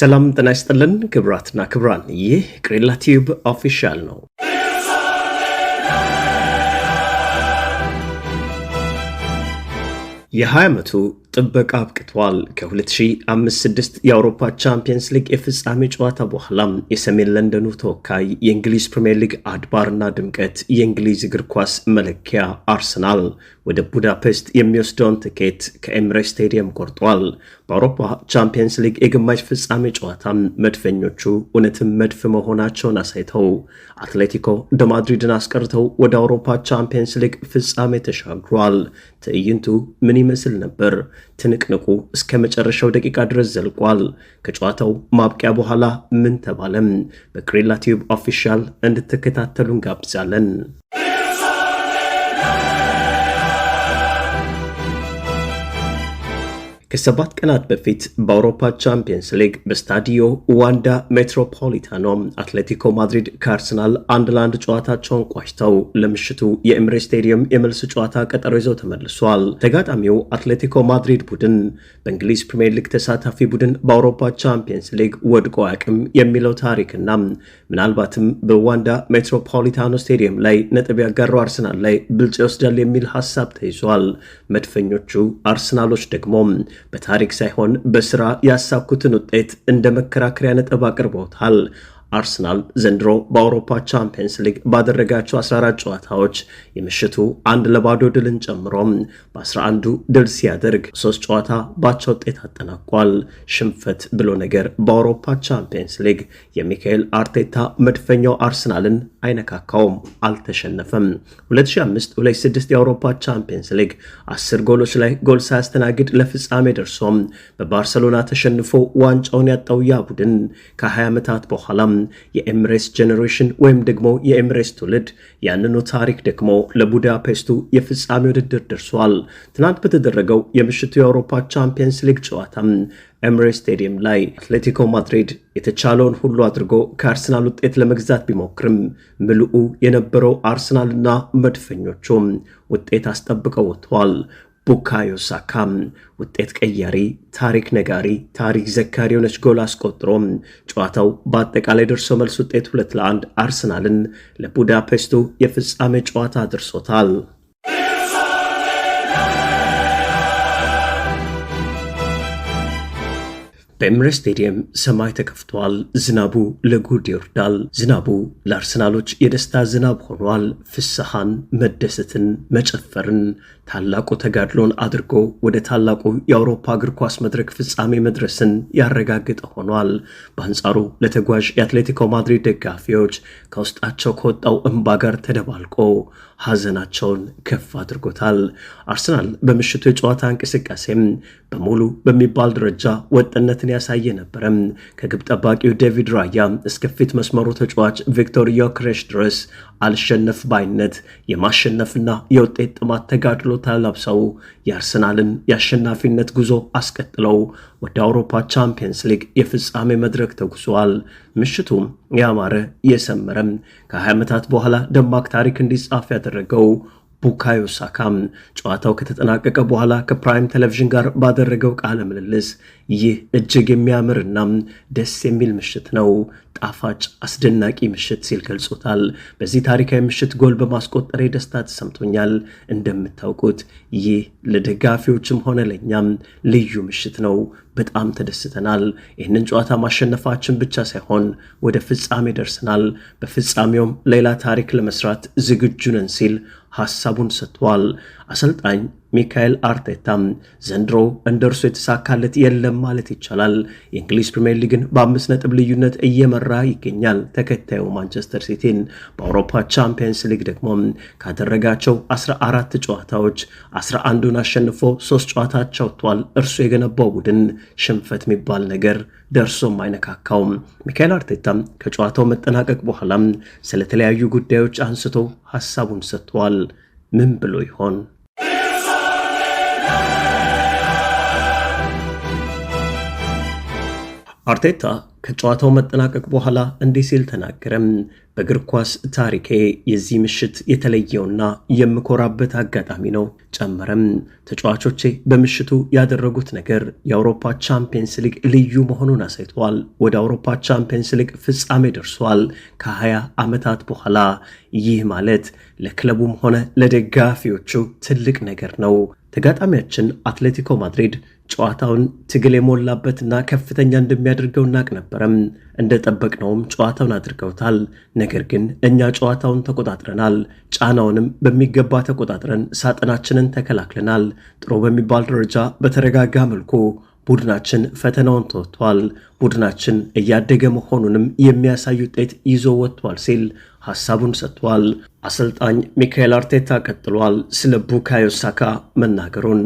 ሰላም ጤና ይስጥልን ክብራትና ክብራን፣ ይህ ቅሪላ ቲዩብ ኦፊሻል ነው። የ20 ዓመቱ ጥበቃ አብቅቷል። ከ2005-6 የአውሮፓ ቻምፒየንስ ሊግ የፍጻሜ ጨዋታ በኋላ የሰሜን ለንደኑ ተወካይ የእንግሊዝ ፕሪሚየር ሊግ አድባርና ድምቀት የእንግሊዝ እግር ኳስ መለኪያ አርሰናል ወደ ቡዳፔስት የሚወስደውን ትኬት ከኤምሬትስ ስቴዲየም ቆርጧል። በአውሮፓ ቻምፒየንስ ሊግ የግማሽ ፍጻሜ ጨዋታ መድፈኞቹ እውነትም መድፍ መሆናቸውን አሳይተው አትሌቲኮ ደ ማድሪድን አስቀርተው ወደ አውሮፓ ቻምፒየንስ ሊግ ፍጻሜ ተሻግሯል። ትዕይንቱ ምን ይመስል ነበር? ትንቅንቁ እስከ መጨረሻው ደቂቃ ድረስ ዘልቋል። ከጨዋታው ማብቂያ በኋላ ምን ተባለም? በቅሪላ ቲዩብ ኦፊሻል እንድትከታተሉ እንጋብዛለን። ከ7 ቀናት በፊት በአውሮፓ ቻምፒየንስ ሊግ በስታዲዮ ዋንዳ ሜትሮፖሊታኖ አትሌቲኮ ማድሪድ ከአርሰናል 1-1 ጨዋታቸውን ቋጭተው ለምሽቱ የኤምሬትስ ስቴዲየም የመልስ ጨዋታ ቀጠሮ ይዘው ተመልሷል። ተጋጣሚው አትሌቲኮ ማድሪድ ቡድን በእንግሊዝ ፕሪሚየር ሊግ ተሳታፊ ቡድን በአውሮፓ ቻምፒየንስ ሊግ ወድቆ አያውቅም የሚለው ታሪክና ምናልባትም በዋንዳ ሜትሮፖሊታኖ ስቴዲየም ላይ ነጥብ ያጋራው አርሰናል ላይ ብልጫ ይወስዳል የሚል ሐሳብ ተይዟል። መድፈኞቹ አርሰናሎች ደግሞ በታሪክ ሳይሆን በስራ ያሳኩትን ውጤት እንደ መከራከሪያ ነጥብ አቅርበውታል። አርሰናል ዘንድሮ በአውሮፓ ቻምፒየንስ ሊግ ባደረጋቸው 14 ጨዋታዎች የምሽቱ 1-0 ድልን ጨምሮ በ11ዱ ድል ሲያደርግ 3 ጨዋታ ባቻ ውጤት አጠናቋል። ሽንፈት ብሎ ነገር በአውሮፓ ቻምፒየንስ ሊግ የሚካኤል አርቴታ መድፈኛው አርሰናልን አይነካካውም፣ አልተሸነፈም። 2005-2006 የአውሮፓ ቻምፒየንስ ሊግ 10 ጎሎች ላይ ጎል ሳያስተናግድ ለፍጻሜ ደርሶም በባርሰሎና ተሸንፎ ዋንጫውን ያጣው ያ ቡድን ከ20 ዓመታት በኋላ የኤምሬትስ ጄኔሬሽን ወይም ደግሞ የኤምሬትስ ትውልድ ያንኑ ታሪክ ደግሞ ለቡዳፔስቱ የፍጻሜ ውድድር ደርሷል። ትናንት በተደረገው የምሽቱ የአውሮፓ ቻምፒየንስ ሊግ ጨዋታ ኤምሬትስ ስቴዲየም ላይ አትሌቲኮ ማድሪድ የተቻለውን ሁሉ አድርጎ ከአርሰናል ውጤት ለመግዛት ቢሞክርም ምልኡ የነበረው አርሰናልና መድፈኞቹ ውጤት አስጠብቀው ወጥተዋል። ቡካዮ ሳካ ውጤት ቀያሪ፣ ታሪክ ነጋሪ፣ ታሪክ ዘካሪ የሆነች ጎል አስቆጥሮ ጨዋታው በአጠቃላይ ደርሶ መልስ ውጤት 2-1 አርሰናልን ለቡዳፔስቱ የፍጻሜ ጨዋታ አድርሶታል። በኤምሬትስ ስቴዲየም ሰማይ ተከፍቷል። ዝናቡ ለጉድ ይወርዳል። ዝናቡ ለአርሰናሎች የደስታ ዝናብ ሆኗል። ፍስሐን፣ መደሰትን፣ መጨፈርን፣ ታላቁ ተጋድሎን አድርጎ ወደ ታላቁ የአውሮፓ እግር ኳስ መድረክ ፍጻሜ መድረስን ያረጋግጠ ሆኗል። በአንጻሩ ለተጓዥ የአትሌቲኮ ማድሪድ ደጋፊዎች ከውስጣቸው ከወጣው እንባ ጋር ተደባልቆ ሐዘናቸውን ከፍ አድርጎታል። አርሰናል በምሽቱ የጨዋታ እንቅስቃሴም በሙሉ በሚባል ደረጃ ወጥነትን ያሳየ ነበረ። ከግብ ጠባቂው ዴቪድ ራያ እስከ ፊት መስመሩ ተጫዋች ቪክቶር ዮከሬሽ ድረስ አልሸነፍ ባይነት የማሸነፍና የውጤት ጥማት ተጋድሎ ተላብሰው የአርሰናልን የአሸናፊነት ጉዞ አስቀጥለው ወደ አውሮፓ ቻምፒየንስ ሊግ የፍጻሜ መድረክ ተጉዟል። ምሽቱም ያማረ የሰመረም ከ20 ዓመታት በኋላ ደማቅ ታሪክ እንዲጻፍ ያደረገው ቡካዮ ሳካ ጨዋታው ከተጠናቀቀ በኋላ ከፕራይም ቴሌቪዥን ጋር ባደረገው ቃለ ምልልስ ይህ እጅግ የሚያምርና ደስ የሚል ምሽት ነው፣ ጣፋጭ አስደናቂ ምሽት ሲል ገልጾታል። በዚህ ታሪካዊ ምሽት ጎል በማስቆጠር ደስታ ተሰምቶኛል። እንደምታውቁት ይህ ለደጋፊዎችም ሆነ ለኛም ልዩ ምሽት ነው። በጣም ተደስተናል። ይህንን ጨዋታ ማሸነፋችን ብቻ ሳይሆን ወደ ፍጻሜ ደርሰናል። በፍጻሜውም ሌላ ታሪክ ለመስራት ዝግጁ ነን ሲል ሐሳቡን ሰጥቷል። አሰልጣኝ ሚካኤል አርቴታ ዘንድሮ እንደርሱ የተሳካለት የለም ማለት ይቻላል። የእንግሊዝ ፕሪሚየር ሊግን በ5 ነጥብ ልዩነት እየመራ ይገኛል። ተከታዩ ማንቸስተር ሲቲን በአውሮፓ ቻምፒየንስ ሊግ ደግሞ ካደረጋቸው 14 ጨዋታዎች 11ዱን አሸንፎ 3 ጨዋታዎች ወጥቷል። እርሱ የገነባው ቡድን ሽንፈት የሚባል ነገር ደርሶም አይነካካውም። ሚካኤል አርቴታ ከጨዋታው መጠናቀቅ በኋላ ስለተለያዩ ጉዳዮች አንስቶ ሐሳቡን ሰጥቷል። ምን ብሎ ይሆን? አርቴታ ከጨዋታው መጠናቀቅ በኋላ እንዲህ ሲል ተናገረም። በእግር ኳስ ታሪኬ የዚህ ምሽት የተለየውና የምኮራበት አጋጣሚ ነው። ጨመረም ተጫዋቾቼ በምሽቱ ያደረጉት ነገር የአውሮፓ ቻምፒየንስ ሊግ ልዩ መሆኑን አሳይቷል። ወደ አውሮፓ ቻምፒየንስ ሊግ ፍጻሜ ደርሷል ከ20 ዓመታት በኋላ። ይህ ማለት ለክለቡም ሆነ ለደጋፊዎቹ ትልቅ ነገር ነው። ተጋጣሚያችን አትሌቲኮ ማድሪድ ጨዋታውን ትግል የሞላበትና ከፍተኛ እንደሚያደርገው እናቅ ነበረም። እንደጠበቅነውም ጨዋታውን አድርገውታል። ነገር ግን እኛ ጨዋታውን ተቆጣጥረናል። ጫናውንም በሚገባ ተቆጣጥረን ሳጥናችንን ተከላክለናል። ጥሩ በሚባል ደረጃ በተረጋጋ መልኩ ቡድናችን ፈተናውን ተወጥቷል። ቡድናችን እያደገ መሆኑንም የሚያሳይ ውጤት ይዞ ወጥቷል ሲል ሐሳቡን ሰጥቷል። አሰልጣኝ ሚካኤል አርቴታ ቀጥሏል ስለ ቡካዮ ሳካ መናገሩን።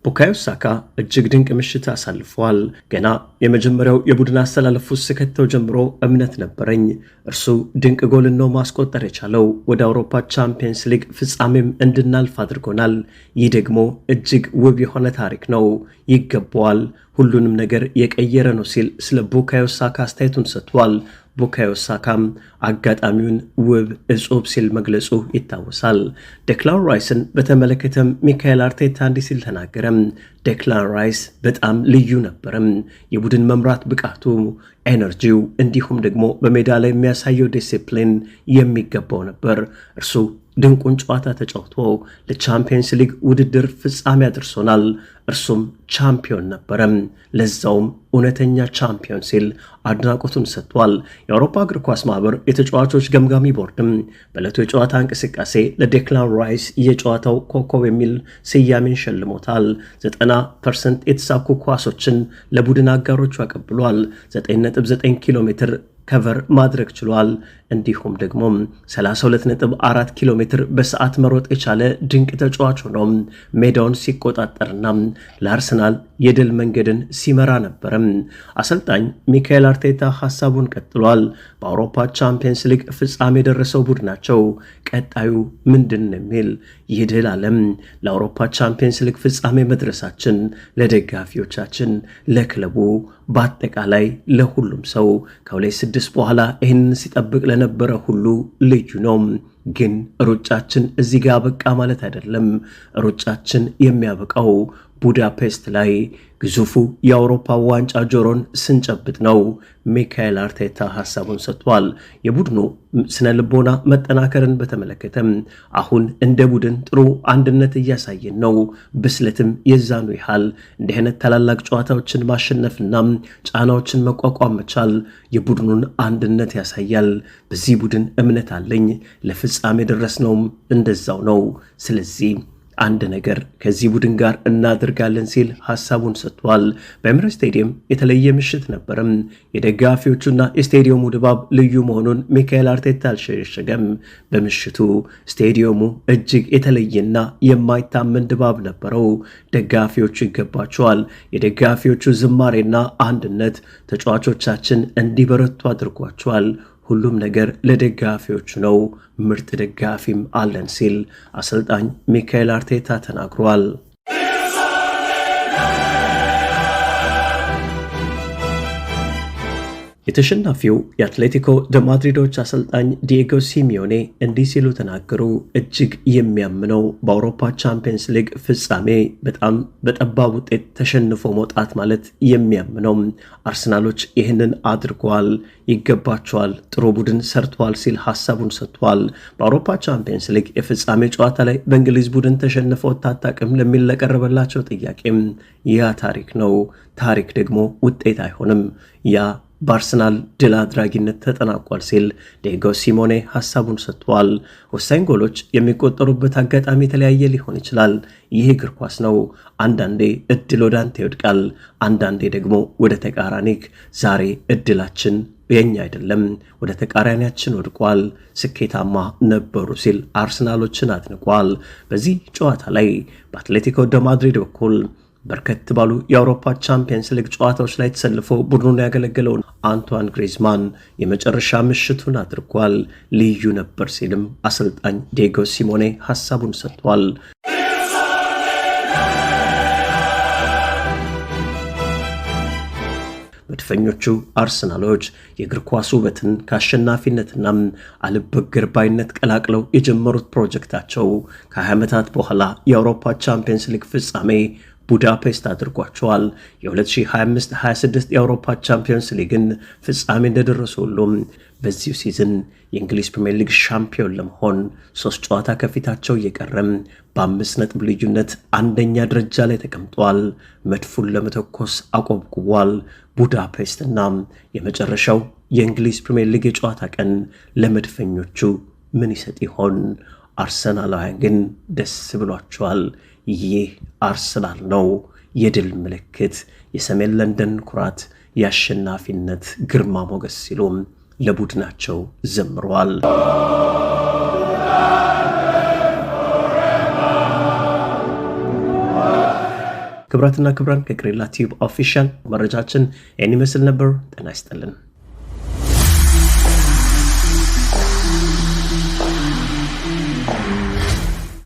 ቡካዮ ሳካ እጅግ ድንቅ ምሽት አሳልፏል። ገና የመጀመሪያው የቡድን አስተላለፍ ውስጥ ስከተው ጀምሮ እምነት ነበረኝ። እርሱ ድንቅ ጎልን ነው ማስቆጠር የቻለው። ወደ አውሮፓ ቻምፒየንስ ሊግ ፍጻሜም እንድናልፍ አድርጎናል። ይህ ደግሞ እጅግ ውብ የሆነ ታሪክ ነው። ይገባዋል። ሁሉንም ነገር የቀየረ ነው ሲል ስለ ቡካዮ ሳካ አስተያየቱን ሰጥቷል። ቡካዮ ሳካም አጋጣሚውን ውብ እጹብ ሲል መግለጹ ይታወሳል። ዴክላን ራይስን በተመለከተም ሚካኤል አርቴታ እንዲህ ሲል ተናገረም። ዴክላን ራይስ በጣም ልዩ ነበረም። የቡድን መምራት ብቃቱ፣ ኤነርጂው እንዲሁም ደግሞ በሜዳ ላይ የሚያሳየው ዲሲፕሊን የሚገባው ነበር። እርሱ ድንቁን ጨዋታ ተጫውቶ ለቻምፒየንስ ሊግ ውድድር ፍጻሜ አድርሶናል። እርሱም ቻምፒዮን ነበረም፣ ለዛውም እውነተኛ ቻምፒዮን ሲል አድናቆቱን ሰጥቷል። የአውሮፓ እግር ኳስ ማህበር የተጫዋቾች ገምጋሚ ቦርድም በዕለቱ የጨዋታ እንቅስቃሴ ለዴክላን ራይስ የጨዋታው ኮከብ የሚል ስያሜን ሸልሞታል። 90% የተሳኩ ኳሶችን ለቡድን አጋሮቹ አቀብሏል። 9.9 ኪሎ ሜትር ከቨር ማድረግ ችሏል። እንዲሁም ደግሞ 32.4 ኪሎ ሜትር በሰዓት መሮጥ የቻለ ድንቅ ተጫዋች ሆኖ ሜዳውን ሲቆጣጠርና ለአርሰናል የድል መንገድን ሲመራ ነበረም። አሰልጣኝ ሚካኤል አርቴታ ሐሳቡን ቀጥሏል። በአውሮፓ ቻምፒየንስ ሊግ ፍጻሜ የደረሰው ቡድናቸው ቀጣዩ ምንድን ነው የሚል ይህ ድል አለም ለአውሮፓ ቻምፒየንስ ሊግ ፍጻሜ መድረሳችን ለደጋፊዎቻችን፣ ለክለቡ፣ በአጠቃላይ ለሁሉም ሰው ከ2006 በኋላ ይህንን ሲጠብቅ ለነበረ ሁሉ ልዩ ነው። ግን ሩጫችን እዚህ ጋር በቃ ማለት አይደለም። ሩጫችን የሚያበቃው ቡዳፔስት ላይ ግዙፉ የአውሮፓ ዋንጫ ጆሮን ስንጨብጥ ነው። ሚካኤል አርቴታ ሐሳቡን ሰጥቷል። የቡድኑ ስነ ልቦና መጠናከርን በተመለከተም አሁን እንደ ቡድን ጥሩ አንድነት እያሳየን ነው። ብስለትም የዛኑ ያህል እንዲህ አይነት ታላላቅ ጨዋታዎችን ማሸነፍና ጫናዎችን መቋቋም መቻል የቡድኑን አንድነት ያሳያል። በዚህ ቡድን እምነት አለኝ። ለፍጻሜ ደረስነውም እንደዛው ነው። ስለዚህ አንድ ነገር ከዚህ ቡድን ጋር እናድርጋለን ሲል ሐሳቡን ሰጥቷል። በኤምሬትስ ስቴዲየም የተለየ ምሽት ነበርም። የደጋፊዎቹና የስቴዲየሙ ድባብ ልዩ መሆኑን ሚካኤል አርቴታ አልሸሸገም። በምሽቱ ስቴዲየሙ እጅግ የተለየና የማይታመን ድባብ ነበረው። ደጋፊዎቹ ይገባቸዋል። የደጋፊዎቹ ዝማሬና አንድነት ተጫዋቾቻችን እንዲበረቱ አድርጓቸዋል። ሁሉም ነገር ለደጋፊዎቹ ነው። ምርጥ ደጋፊም አለን ሲል አሰልጣኝ ሚካኤል አርቴታ ተናግሯል። የተሸናፊው የአትሌቲኮ ደ ማድሪዶች አሰልጣኝ ዲየጎ ሲሚዮኔ እንዲህ ሲሉ ተናገሩ። እጅግ የሚያምነው በአውሮፓ ቻምፒየንስ ሊግ ፍጻሜ በጣም በጠባብ ውጤት ተሸንፎ መውጣት ማለት የሚያምነው። አርሰናሎች ይህንን አድርገዋል፣ ይገባቸዋል፣ ጥሩ ቡድን ሰርተዋል ሲል ሐሳቡን ሰጥቷል። በአውሮፓ ቻምፒየንስ ሊግ የፍጻሜ ጨዋታ ላይ በእንግሊዝ ቡድን ተሸንፈው ታጣቅም ለሚል ለቀረበላቸው ጥያቄም ያ ታሪክ ነው። ታሪክ ደግሞ ውጤት አይሆንም። ያ በአርሰናል ድል አድራጊነት ተጠናቋል ሲል ዲየጎ ሲሞኔ ሐሳቡን ሰጥቷል። ወሳኝ ጎሎች የሚቆጠሩበት አጋጣሚ የተለያየ ሊሆን ይችላል። ይህ እግር ኳስ ነው። አንዳንዴ እድል ወደ አንተ ይወድቃል፣ አንዳንዴ ደግሞ ወደ ተቃራኒክ። ዛሬ እድላችን የኛ አይደለም፣ ወደ ተቃራኒያችን ወድቋል፣ ስኬታማ ነበሩ ሲል አርሰናሎችን አድንቋል። በዚህ ጨዋታ ላይ በአትሌቲኮ ደ ማድሪድ በኩል በርከት ባሉ የአውሮፓ ቻምፒየንስ ሊግ ጨዋታዎች ላይ ተሰልፎ ቡድኑን ያገለገለውን አንቷን ግሪዝማን የመጨረሻ ምሽቱን አድርጓል። ልዩ ነበር ሲልም አሰልጣኝ ዲየጎ ሲሞኔ ሐሳቡን ሰጥቷል። መድፈኞቹ አርሰናሎች የእግር ኳስ ውበትን ከአሸናፊነትና አልበገር ባይነት ቀላቅለው የጀመሩት ፕሮጀክታቸው ከ20 ዓመታት በኋላ የአውሮፓ ቻምፒየንስ ሊግ ፍጻሜ ቡዳፔስት አድርጓቸዋል። የ2025-26 የአውሮፓ ቻምፒየንስ ሊግን ፍጻሜ እንደደረሱ ሁሉም በዚሁ ሲዝን የእንግሊዝ ፕሪሚየር ሊግ ሻምፒዮን ለመሆን 3 ጨዋታ ከፊታቸው እየቀረም በ5 ነጥብ ልዩነት አንደኛ ደረጃ ላይ ተቀምጧል። መድፉን ለመተኮስ አቆብቁቧል። ቡዳፔስትና የመጨረሻው የእንግሊዝ ፕሪሚየር ሊግ የጨዋታ ቀን ለመድፈኞቹ ምን ይሰጥ ይሆን? አርሰናላውያን ግን ደስ ብሏቸዋል። ይህ አርሰናል ነው፣ የድል ምልክት፣ የሰሜን ለንደን ኩራት፣ የአሸናፊነት ግርማ ሞገስ ሲሉም ለቡድናቸው ዘምረዋል። ክብራትና ክብራን ከቅሬላ ቲዩብ ኦፊሻል መረጃችን ይህን ይመስል ነበር። ጤና ይስጥልን።